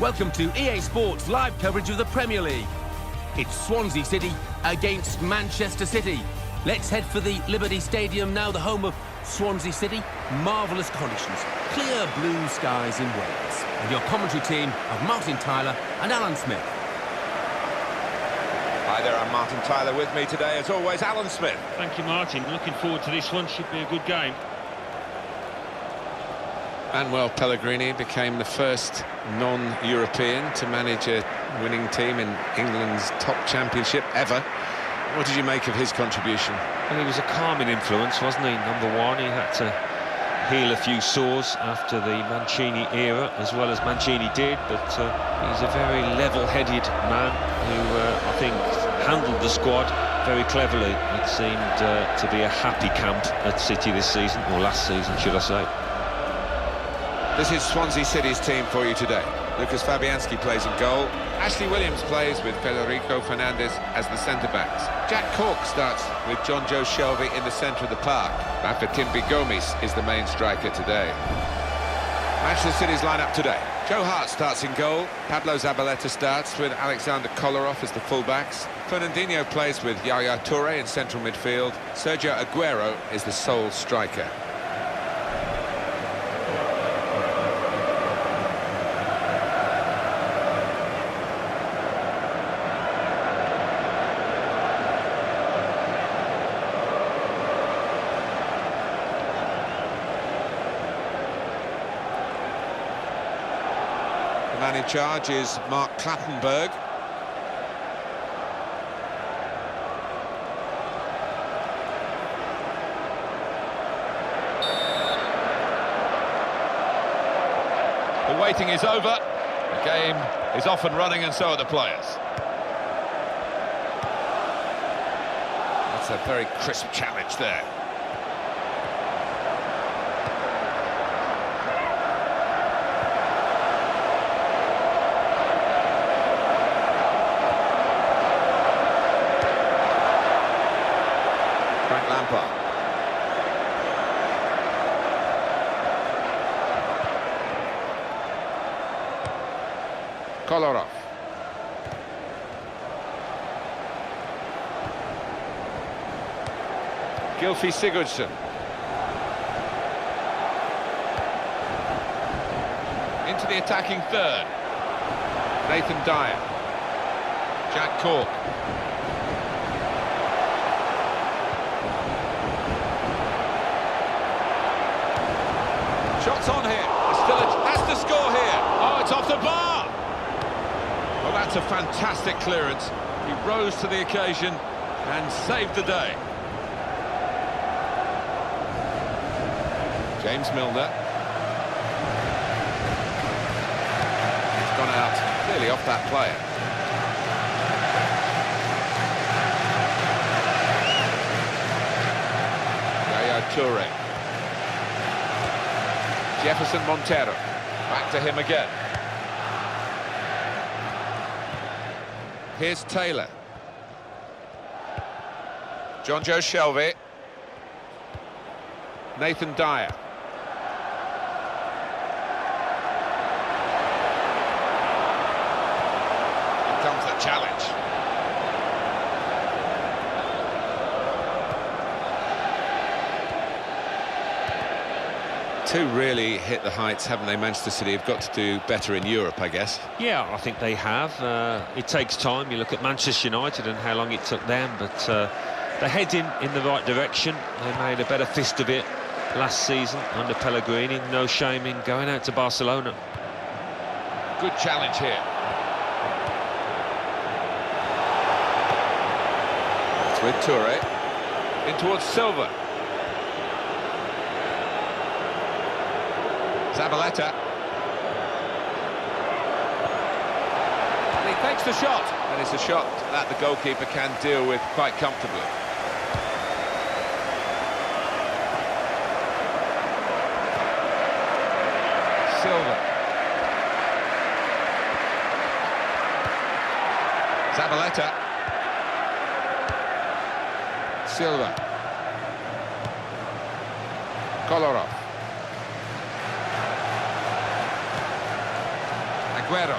Welcome to EA Sports live coverage of the Premier League. It's Swansea City against Manchester City. Let's head for the Liberty Stadium, now the home of Swansea City. Marvellous conditions, clear blue skies in Wales. And your commentary team of Martin Tyler and Alan Smith. Hi there, I'm Martin Tyler. With me today, as always, Alan Smith. Thank you, Martin. Looking forward to this one. Should be a good game. Manuel Pellegrini became the first non-European to manage a winning team in England's top championship ever. What did you make of his contribution? Well, he was a calming influence, wasn't he? Number one, he had to heal a few sores after the Mancini era, as well as Mancini did, but he's a very level-headed man who I think handled the squad very cleverly. It seemed to be a happy camp at City this season, or last season, should I say. This is Swansea City's team for you today. Lucas Fabianski plays in goal. Ashley Williams plays with Federico Fernandez as the centre-backs. Jack Cork starts with John Joe Shelby in the centre of the park. Rafa Timby Gomes is the main striker today. Manchester City's lineup today. Joe Hart starts in goal. Pablo Zabaleta starts with Alexander Kolarov as the full-backs. Fernandinho plays with Yaya Toure in central midfield. Sergio Aguero is the sole striker. The man in charge is Mark Clattenburg. The waiting is over. The game is off and running, and so are the players. That's a very crisp challenge there. Frank Lampard. Kolarov. Gylfi Sigurdsson. Into the attacking third. Nathan Dyer. Jack Cork. Shots on here. Has to score here. Oh, it's off the bar. Well, that's a fantastic clearance. He rose to the occasion and saved the day. James Milner. He's gone out clearly off that player. Yaya Toure. Jefferson Montero. Back to him again. Here's Taylor. John Joe Shelby. Nathan Dyer. Here comes the challenge. Two really hit the heights, haven't they? Manchester City have got to do better in Europe, I guess. Yeah, I think they have. It takes time. You look at Manchester United and how long it took them, but they're heading in the right direction. They made a better fist of it last season under Pellegrini. No shame in going out to Barcelona. Good challenge here. It's with Toure. In towards Silva. Zabaleta. And he takes the shot. And it's a shot that the goalkeeper can deal with quite comfortably. Silva. Zabaleta. Silva. Kolarov. Aguero.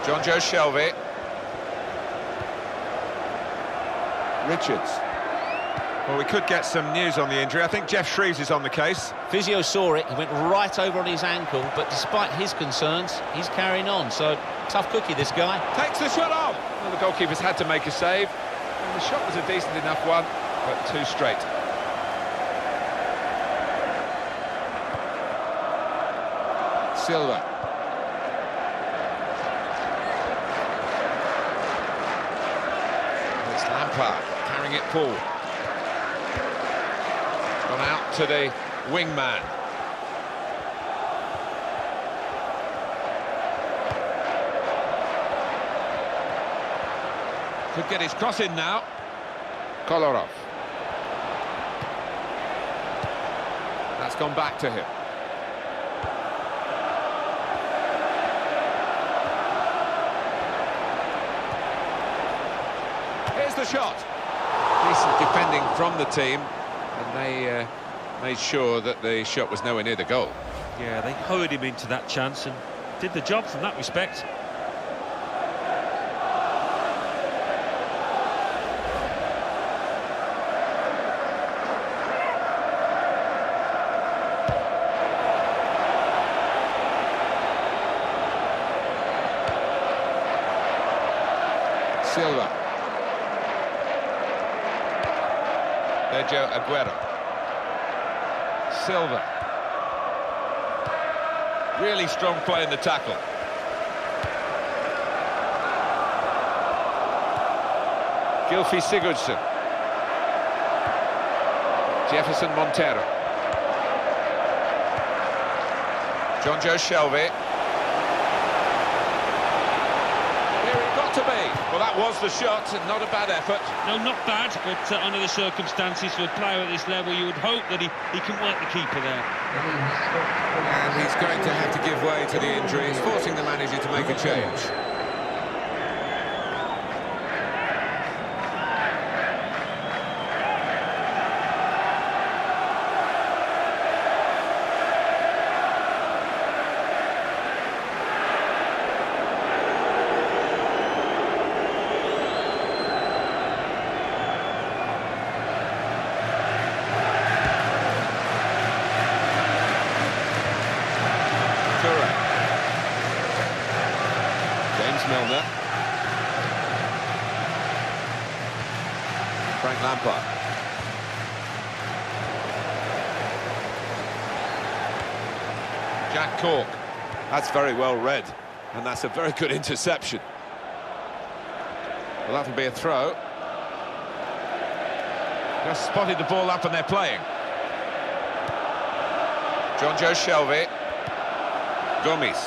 John Joe Shelby. Richards. Well, we could get some news on the injury. I think Jeff Shreves is on the case. Physio saw it, he went right over on his ankle, but despite his concerns, he's carrying on. So, tough cookie, this guy. Takes the shot off. Well, the goalkeeper's had to make a save. And the shot was a decent enough one, but too straight. Silva. It's Lampard carrying it forward. Gone out to the wingman. Could get his cross in now. Kolarov. That's gone back to him. Here's the shot. Decent defending from the team, and they made sure that the shot was nowhere near the goal. Yeah, they hurried him into that chance and did the job from that respect. Silva. Sergio Aguero. Silva. Really strong play in the tackle. Gylfi Sigurdsson. Jefferson Montero. John Joe Shelby. To be. Well, that was the shot, and not a bad effort. No, not bad, but under the circumstances for a player at this level, you would hope that he can work the keeper there. And he's going to have to give way to the injury. He's forcing the manager to make a change. Milner. Frank Lampard. Jack Cork. That's very well read, and that's a very good interception. Well, that'll be a throw. Just spotted the ball up and they're playing. John Joe Shelby. Gomes.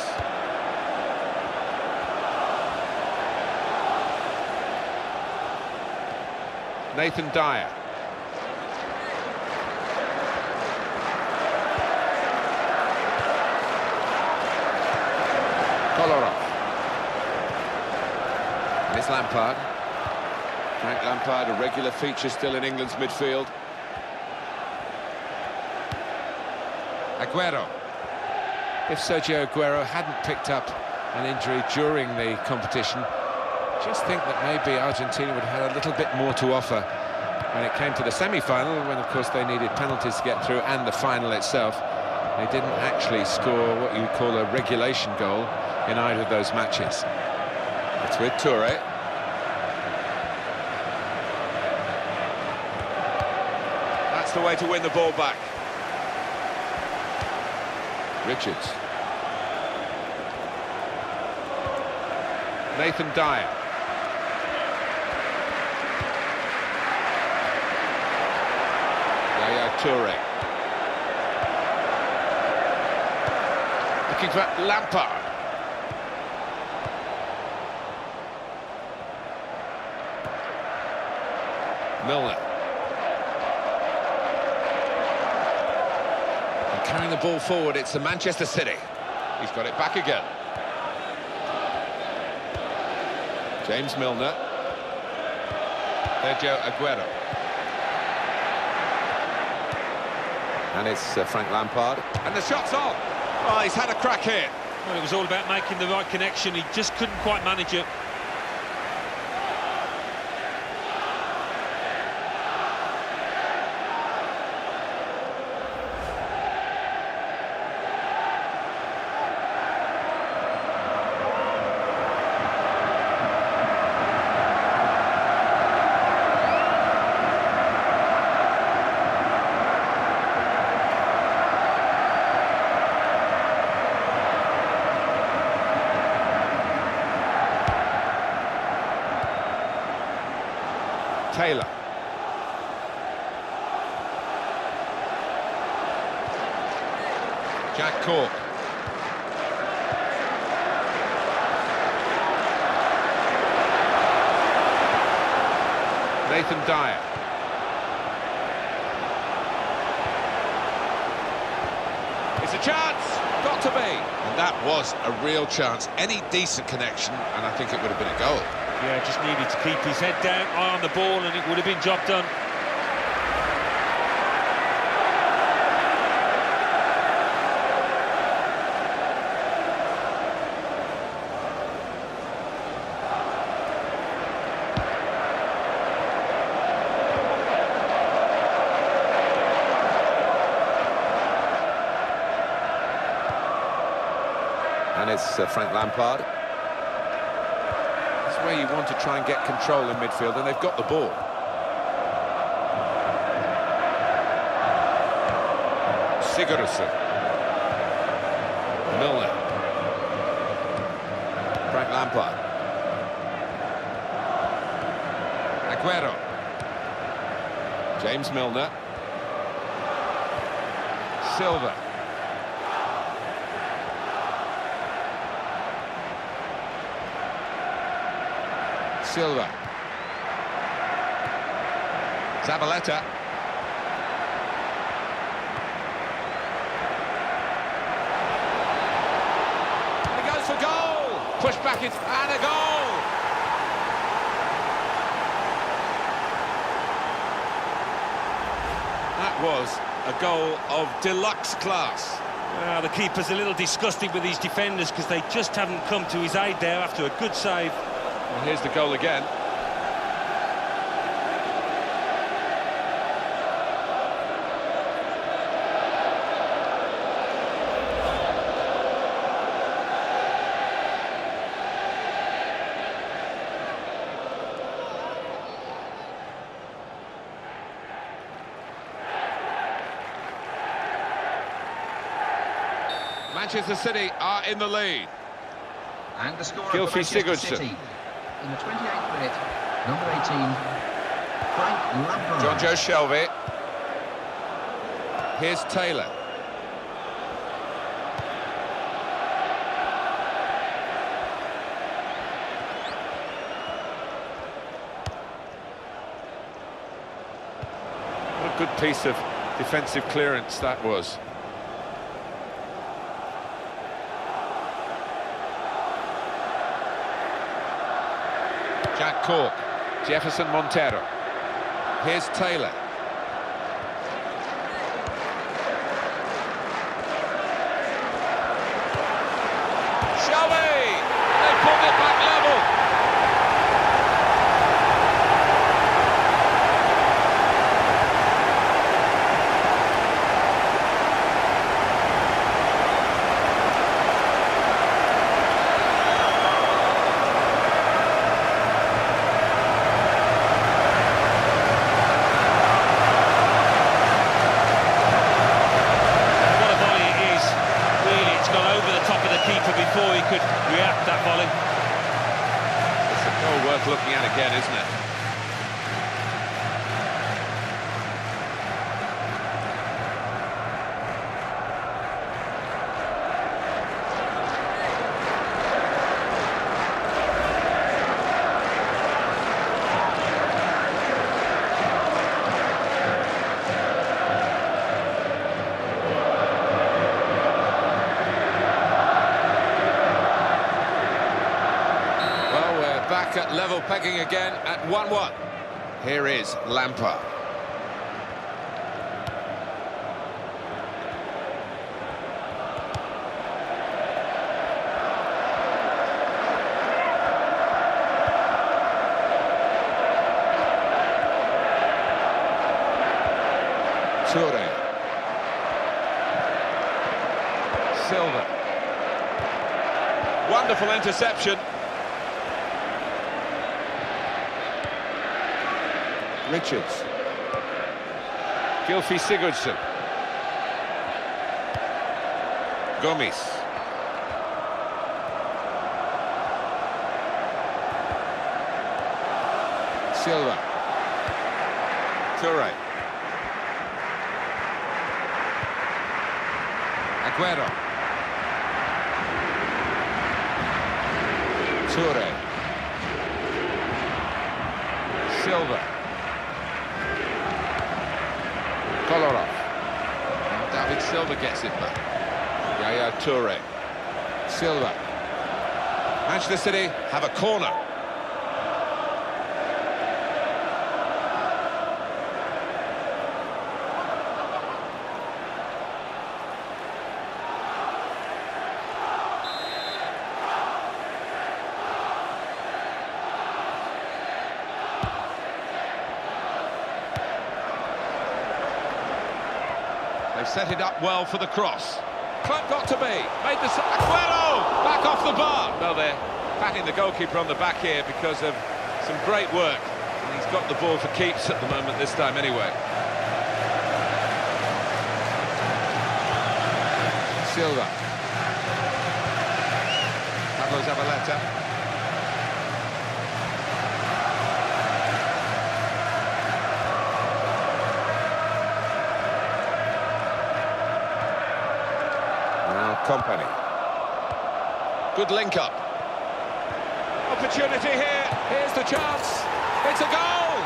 Nathan Dyer. Kolarov. And it's Lampard. Frank Lampard, a regular feature still in England's midfield. Aguero. If Sergio Aguero hadn't picked up an injury during the competition, just think that maybe Argentina would have had a little bit more to offer when it came to the semi-final, when of course they needed penalties to get through, and the final itself. They didn't actually score what you would call a regulation goal in either of those matches. It's with Toure. That's the way to win the ball back. Richards. Nathan Dyer. Toure. Looking for Lampard. Milner. And carrying the ball forward, it's the Manchester City. He's got it back again. James Milner. Sergio Aguero. And it's Frank Lampard. And the shot's on. Oh, he's had a crack here. Well, it was all about making the right connection. He just couldn't quite manage it. Taylor. Jack Cork. Nathan Dyer. It's a chance! Got to be! And that was a real chance. Any decent connection, and I think it would have been a goal. Yeah, just needed to keep his head down, eye on the ball, and it would have been job done. And it's Frank Lampard. Where you want to try and get control in midfield, and they've got the ball. Sigurdsson. Milner. Frank Lampard. Aguero. James Milner. Silva. Silva. Zabaleta. And he goes for goal. Push back it and a goal. That was a goal of deluxe class. The keeper's a little disgusted with his defenders because they just haven't come to his aid there after a good save. And here's the goal again. Manchester City are in the lead. And the score Gylfi of Manchester Sigurdsson. City in the 28th minute, number 18, Frank Lampard. John Joe Shelby. Here's Taylor. What a good piece of defensive clearance that was. Jack Cork, Jefferson Montero. Here's Taylor. Shelby! They pulled it back level. Before he could react that volley. It's a goal worth looking at again, isn't it? Back at level pegging again at 1-1. Here is Lampard. Toure. Silva. Wonderful interception. Richards. Gylfi Sigurdsson. Gomes. Silva. Toure. Aguero. Toure. Silva. Kolarov. And David Silva gets it back. Yaya Toure. Silva. Manchester City have a corner. They've set it up well for the cross. Club got to be. Made the... Aguero! Back off the bar! Well, they're patting the goalkeeper on the back here because of some great work. And he's got the ball for keeps at the moment, this time anyway. Silva. Pablo Zabaleta. Company. Good link up. Opportunity here. Here's the chance. It's a goal.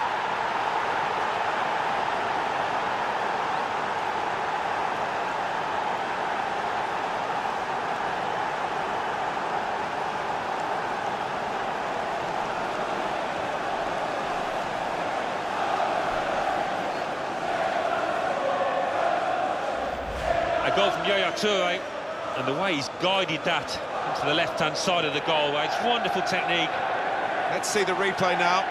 A goal from Yaya Toure. And the way he's guided that into the left-hand side of the goal, it's wonderful technique. Let's see the replay now.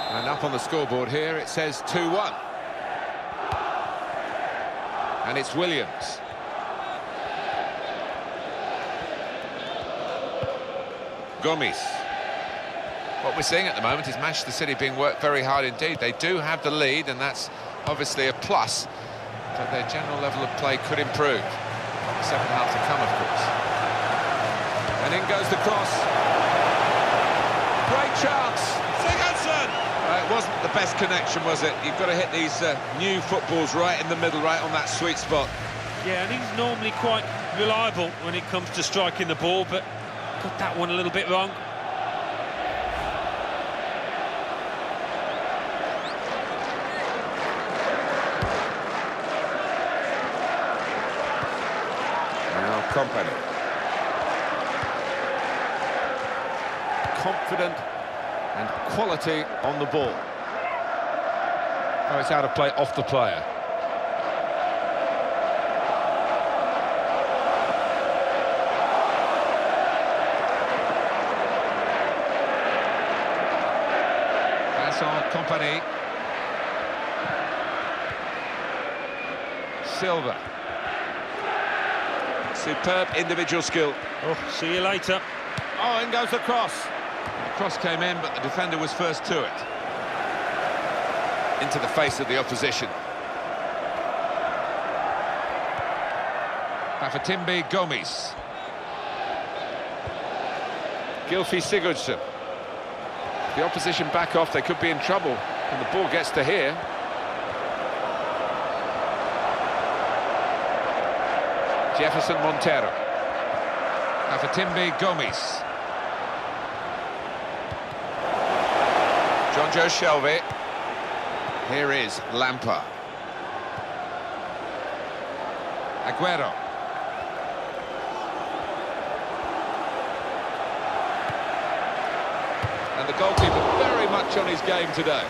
And up on the scoreboard here, it says 2-1. And it's Williams. Gomes. What we're seeing at the moment is Manchester City being worked very hard indeed. They do have the lead, and that's obviously a plus. But their general level of play could improve. The second half to come, of course. And in goes the cross. Great chance. Sigurdsson! It wasn't the best connection, was it? You've got to hit these new footballs right in the middle, right on that sweet spot. Yeah, and he's normally quite reliable when it comes to striking the ball, but got that one a little bit wrong. Now Company. Confident and quality on the ball. Oh, it's out of play, off the player. That's on Company. Silva. Superb individual skill. Oh, see you later. Oh, in goes the cross. The cross came in, but the defender was first to it. Into the face of the opposition. Bafatimbi Gomes. Gylfi Sigurdsson. The opposition back off, they could be in trouble. And the ball gets to here. Jefferson Montero. Afatimbi Gomes. John Joe Shelby. Here is Lampa. Aguero. And the goalkeeper very much on his game today.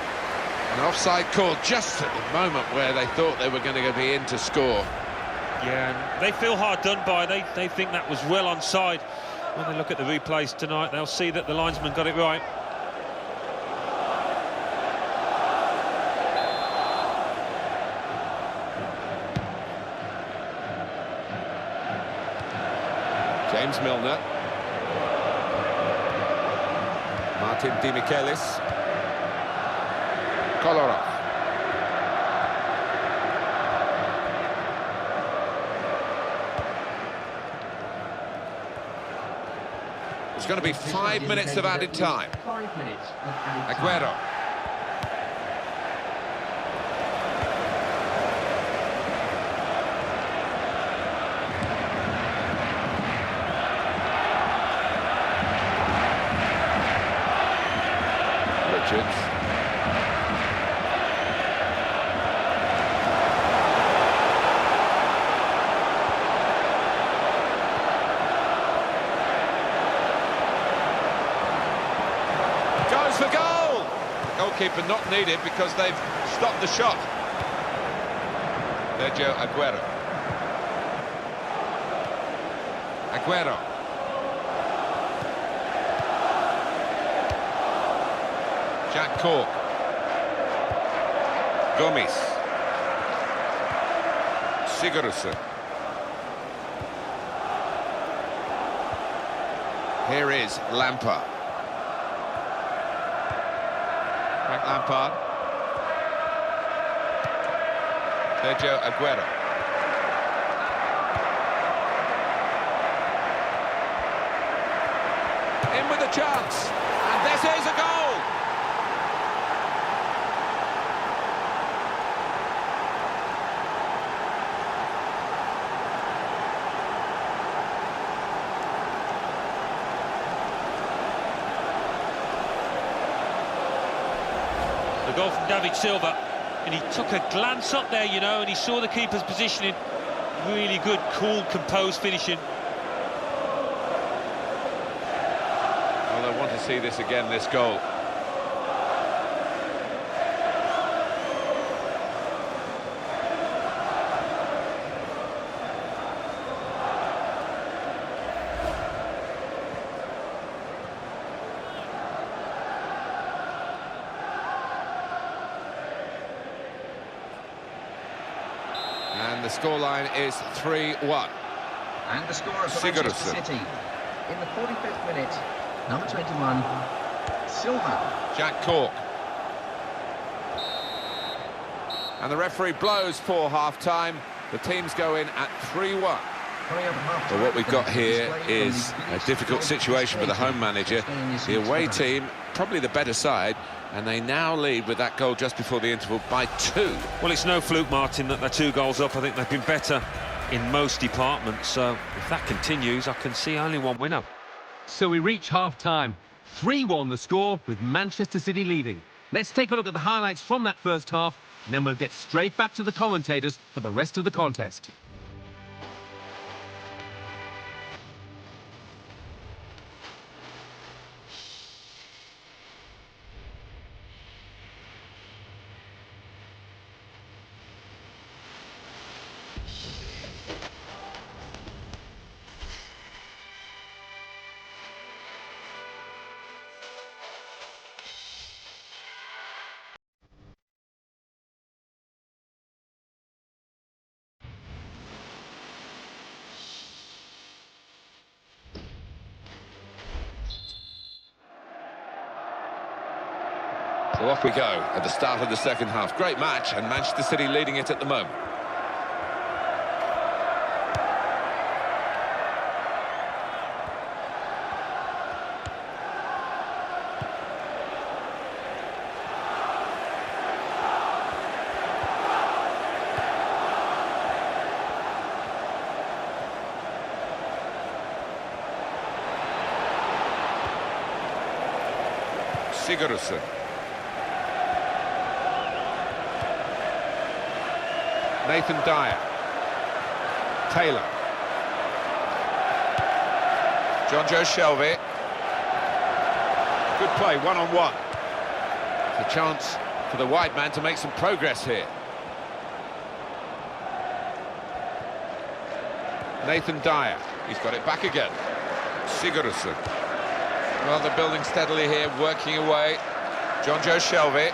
An offside call just at the moment where they thought they were going to be in to score. Yeah, and they feel hard done by. They think that was well onside. When they look at the replays tonight, they'll see that the linesman got it right. James Milner. Martin Demichelis. Kolarov. It's going to be 5 minutes of added time. 5 minutes of added time. Aguero. Richards. Goes for goal! Goalkeeper not needed because they've stopped the shot. Sergio Aguero. Aguero. Jack Cork. Gomes. Sigurdsson. Here is Lampard. Frank Lampard. Sergio Aguero. In with a chance. And this is a goal! The goal from David Silva, and he took a glance up there, you know, and he saw the keeper's positioning. Really good, cool, composed finishing. Well, I want to see this again, this goal. And the scoreline is 3-1. And the scorer for Manchester City. In the 45th minute, number 21, Silva. Jack Cork. And the referee blows for half-time. The teams go in at 3-1. Well, what we've got here is a difficult situation for the home manager. The away team, probably the better side, and they now lead with that goal just before the interval by 2. Well, it's no fluke, Martin, that they're 2 goals up. I think they've been better in most departments, so if that continues, I can see only one winner. So we reach half-time. 3-1 the score, with Manchester City leading. Let's take a look at the highlights from that first half, and then we'll get straight back to the commentators for the rest of the contest. So off we go at the start of the second half. Great match, and Manchester City leading it at the moment. Sigurdsson. Nathan Dyer. Taylor. Jonjo Shelvey. Good play, one-on-one. The chance for the wide man to make some progress here. Nathan Dyer. He's got it back again. Sigurdsson. Well, they're building steadily here, working away. Jonjo Shelvey.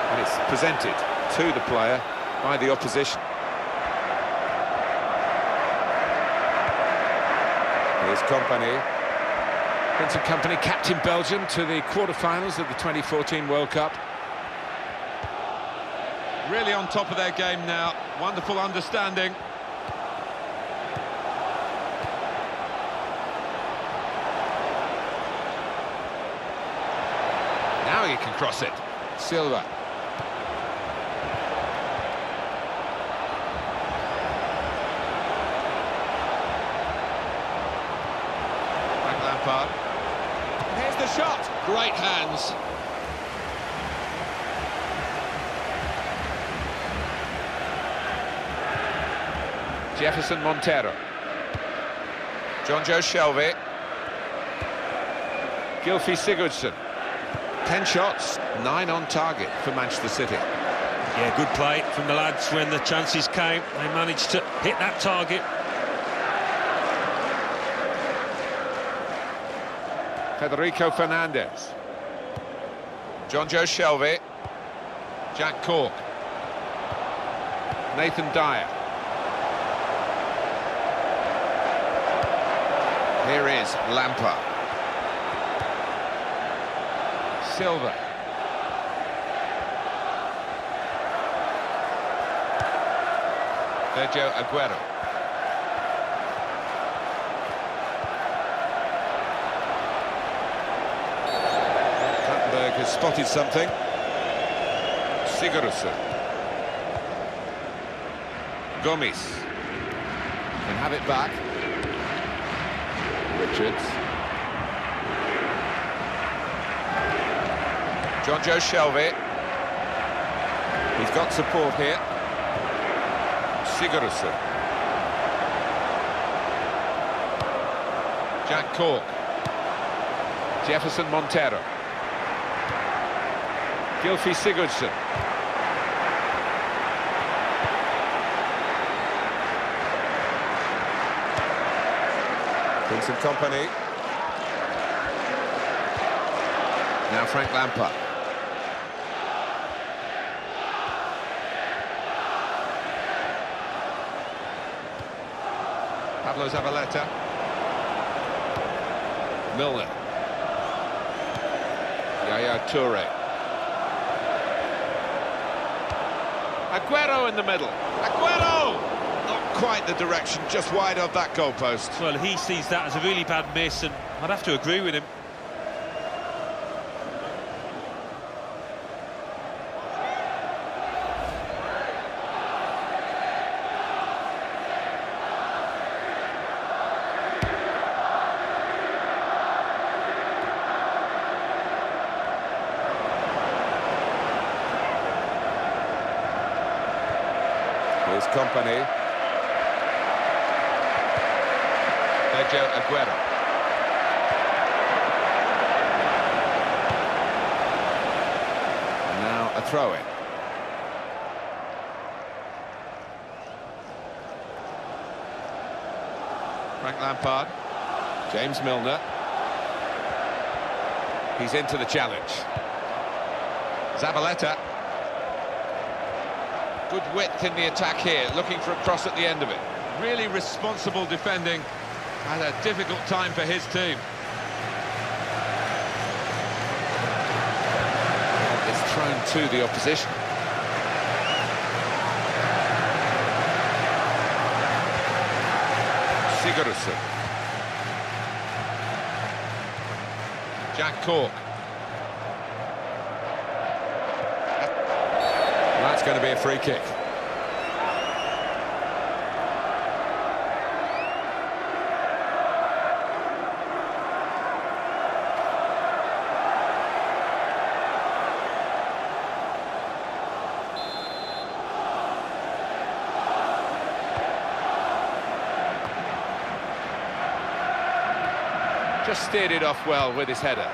And it's presented to the player by the opposition. Here's Company. Vincent Kompany, captain Belgium to the quarter-finals of the 2014 World Cup. Really on top of their game now. Wonderful understanding. Now he can cross it. Silva. Frank Lampard. Here's the shot. Great hands. Jefferson Montero. Jonjo Shelvey. Gylfi Sigurdsson. 10 shots, 9 on target for Manchester City. Yeah, good play from the lads when the chances came. They managed to hit that target. Federico Fernandez. Jonjo Shelvey. Jack Cork. Nathan Dyer. Here is Lampard. Silva. Sergio Aguero. Plattenberg has spotted something. Sigurdsson. Gomes. Can have it back. Richards. Jonjo Shelvey. He's got support here. Sigurdsson. Jack Cork. Jefferson Montero. Gylfi Sigurdsson. Vincent Kompany. Now Frank Lampard. Pablo Zabaleta. Milner. Yaya Toure. Aguero in the middle. Aguero! Not quite the direction, just wide of that goalpost. Well, he sees that as a really bad miss, and I'd have to agree with him. Here's Kompany. Sergio Aguero. And now a throw-in. Frank Lampard. James Milner. He's into the challenge. Zabaleta. Good width in the attack here, looking for a cross at the end of it. Really responsible defending at a difficult time for his team. And it's thrown to the opposition. Sigurdsson. Jack Cork. That's going to be a free kick. Just steered it off well with his header.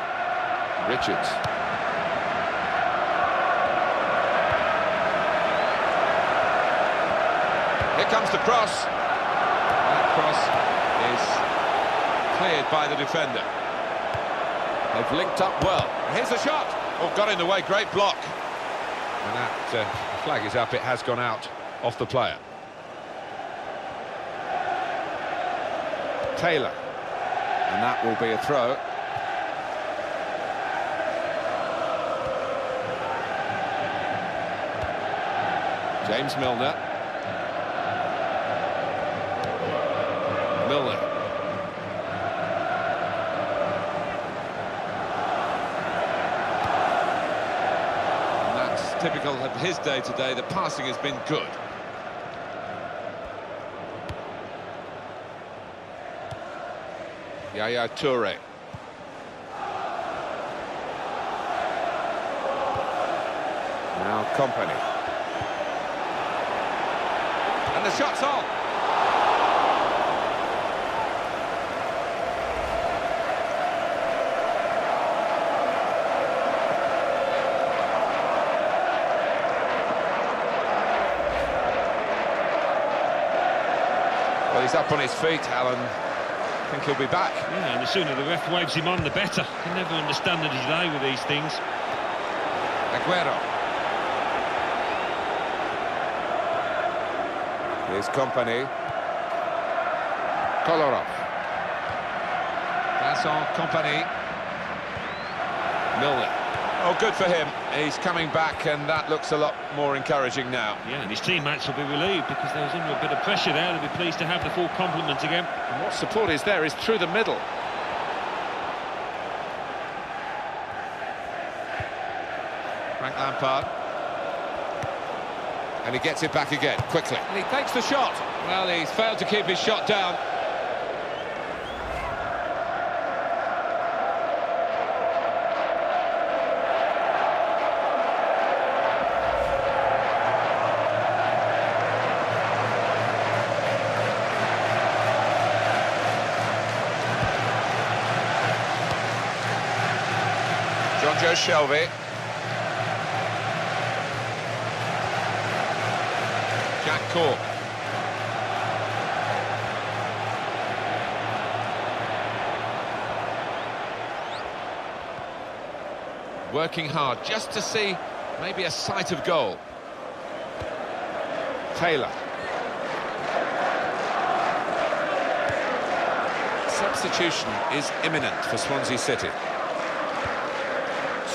Richards. Here comes the cross. That cross is cleared by the defender. They've linked up well. Here's the shot. Oh, got in the way, great block. And that flag is up, it has gone out off the player. Taylor. And that will be a throw. James Milner. Milner. And that's typical of his day today. The passing has been good. Yaya Toure. Now Company. And the shot's on. Well, he's up on his feet, Alan. I think he'll be back. Yeah, and the sooner the ref waves him on, the better. I can never understand the delay with these things. Aguero. Here's Company. Kolarov. That's on Company. Milner. Oh, good for him. He's coming back, and that looks a lot more encouraging now. Yeah, and his teammates will be relieved because they was under a bit of pressure there. They'll be pleased to have the full complement again. And what support is there is through the middle. Frank Lampard. And he gets it back again, quickly. And he takes the shot. Well, he's failed to keep his shot down. Joe Shelby. Jack Cork. Working hard just to see maybe a sight of goal. Taylor. Substitution is imminent for Swansea City.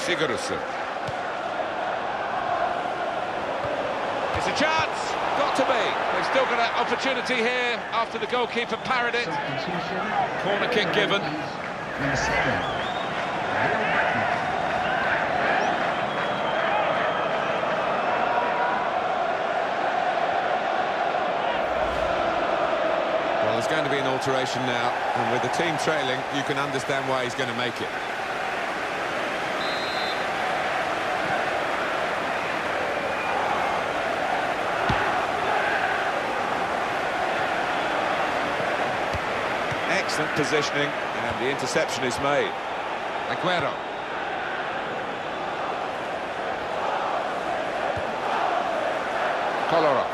Sigurdsson. It's a chance! Got to be. They've still got an opportunity here after the goalkeeper parried it. Corner kick given. Well, there's going to be an alteration now, and with the team trailing, you can understand why he's going to make it. Excellent positioning, and the interception is made. Aguero. Kolarov.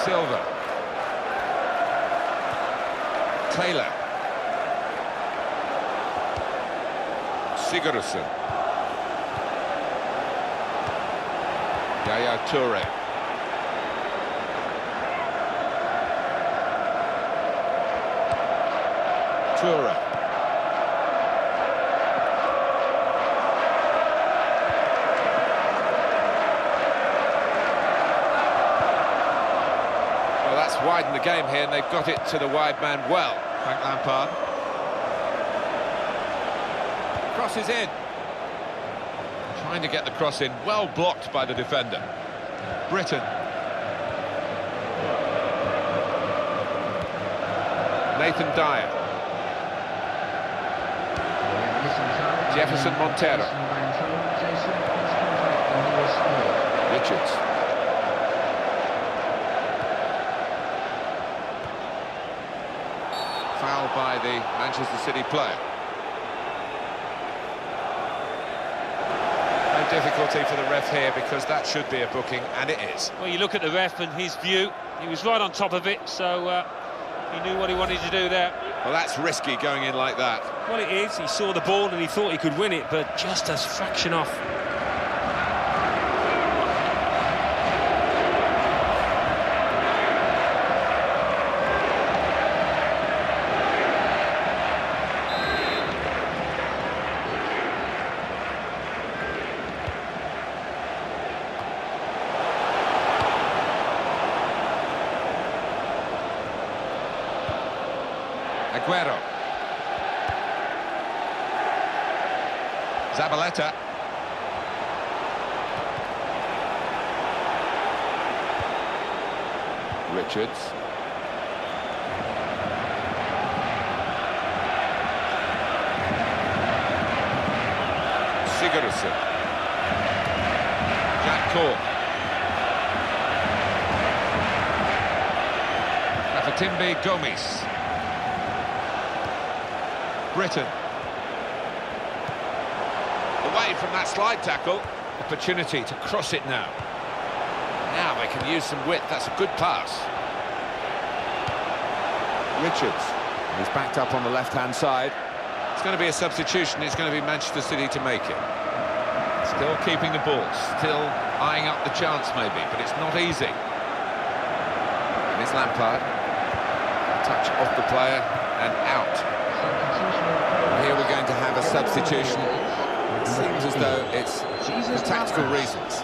Silva. Taylor. Sigurdsson. Yaya Toure. Toure. Well, that's widened the game here, and they've got it to the wide man well. Frank Lampard. Cross is in. Trying to get the cross in, well blocked by the defender. Britton. Nathan Dyer. Jefferson Montero. Richards. Foul by the Manchester City player. No difficulty for the ref here because that should be a booking, and it is. Well, you look at the ref and his view, he was right on top of it, so he knew what he wanted to do there. Well, that's risky going in like that. Well, it is. He saw the ball and he thought he could win it, but just a fraction off. Aguero. Zabaleta. Richards. Sigurdsson. Jack Cork. Rafatimbe Gomes. Britain. Away from that slide tackle. Opportunity to cross it now. Now they can use some width. That's a good pass. Richards. He's backed up on the left-hand side. It's going to be a substitution. It's going to be Manchester City to make it. Still keeping the ball. Still eyeing up the chance maybe, but it's not easy. And it's Lampard. Touch off the player and out. Here we're going to have a substitution. It seems as though it's for tactical reasons.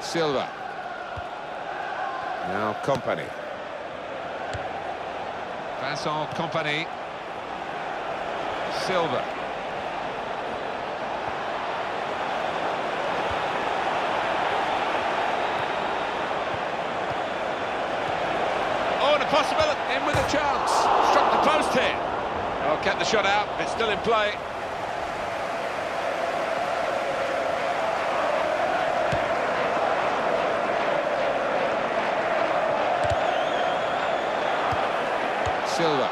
Silva. Now Kompany. Vincent Kompany. Silva. Oh, and a possibility, in with a chance. Struck the post here. Oh, kept the shot out, it's still in play. Silva.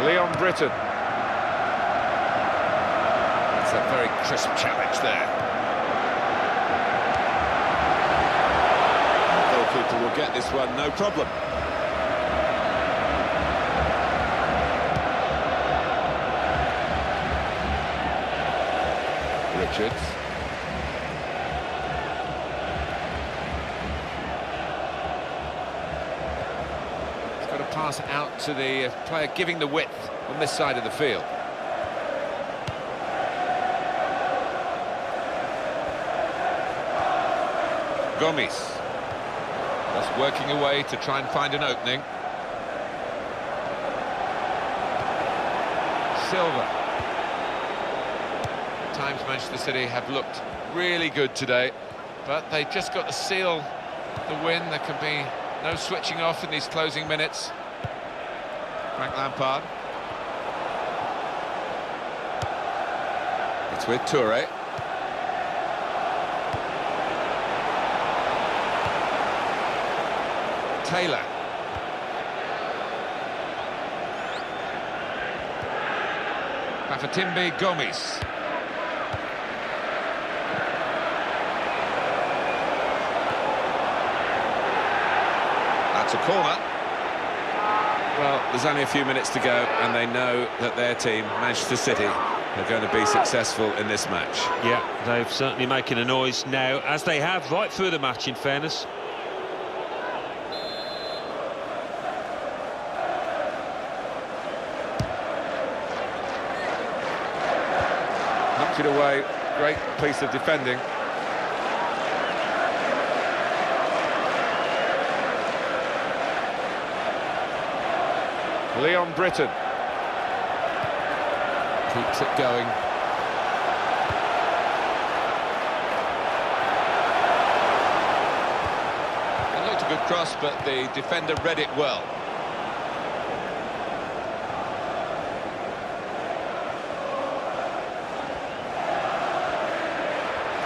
Leon Britton. It's a very crisp challenge there. The goalkeeper will get this one, no problem. Richards. He's got a pass out to the player giving the width on this side of the field. Gomes. Just working away to try and find an opening. Silva. Times Manchester City have looked really good today, but they just got to seal the win. There can be no switching off in these closing minutes. Frank Lampard. It's with Toure. Taylor. Bafatimbe Gomes. That's a corner. Well, there's only a few minutes to go, and they know that their team, Manchester City, are going to be successful in this match. Yeah, they're certainly making a noise now, as they have right through the match, in fairness. Knocked it away. Great piece of defending. Leon Britton. Keeps it going. It looked a good cross, but the defender read it well.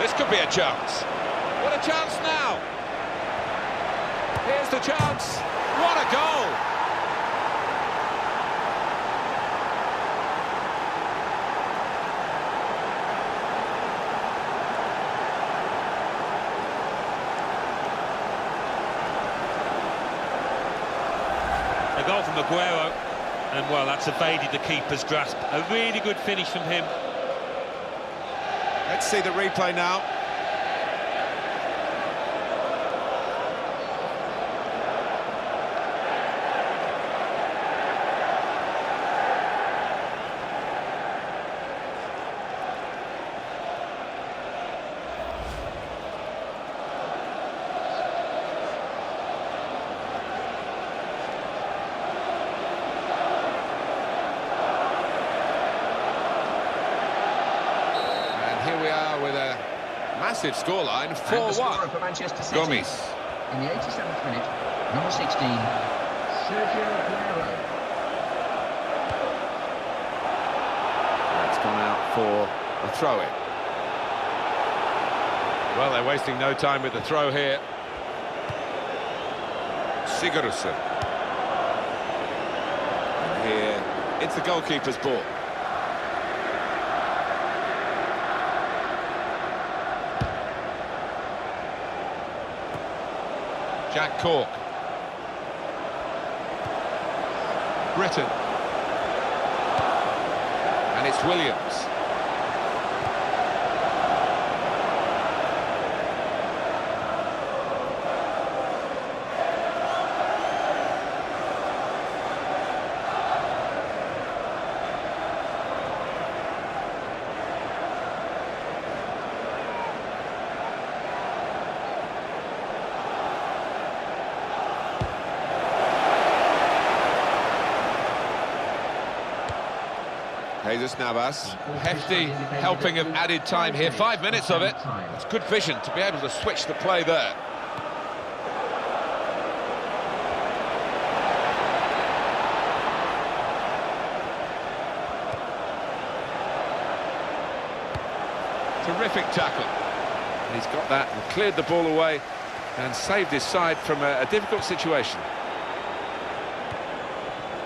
This could be a chance. What a chance now! Here's the chance. What a goal! A goal from Aguero, and well, that's evaded the keeper's grasp. A really good finish from him. Let's see the replay now. Massive scoreline, 4-1. For Manchester City. Gomes. In the 87th minute, number 16, Sergio Aguero. That's gone out for a throw-in. Well, they're wasting no time with the throw here. Sigurdsson. And here, it's the goalkeeper's ball. Jack Cork. Britton. And it's Williams. Jesus Navas. Hefty helping of added time here. 5 minutes of it. It's good vision to be able to switch the play there. Terrific tackle. And he's got that and cleared the ball away and saved his side from a difficult situation.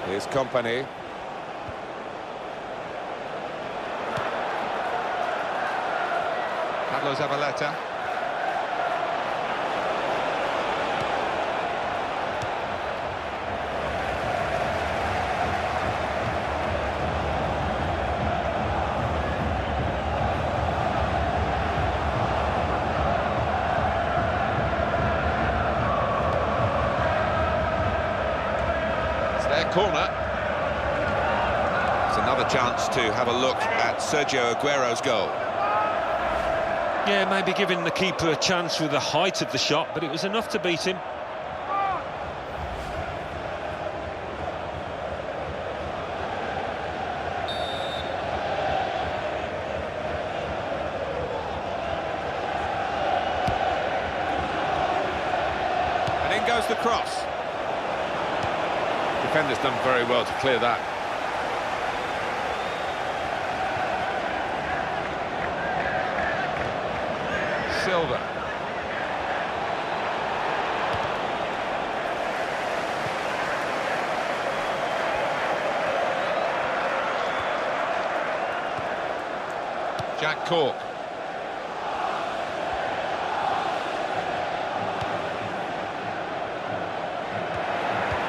Here's Kompany. Pablo Zabaleta. It's their corner. It's another chance to have a look at Sergio Aguero's goal. Yeah, maybe giving the keeper a chance with the height of the shot, but it was enough to beat him. And in goes the cross. Defender's done very well to clear that. Silva. Jack Cork.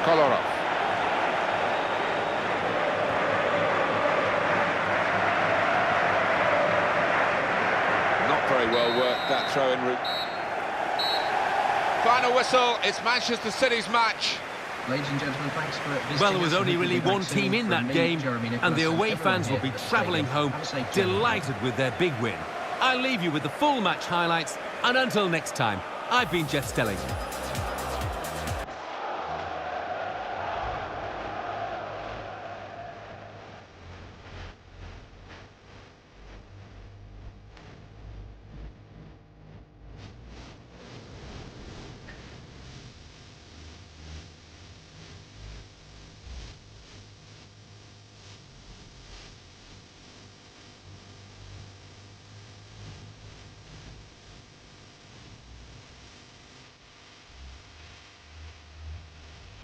Kolarov. Very well worked, that throw-in route. Final whistle, it's Manchester City's match. Ladies and gentlemen, thanks for visiting. Well, there was only really one team in that game, and the away fans will be travelling home delighted with their big win. I'll leave you with the full match highlights, and until next time, I've been Jeff Stelling.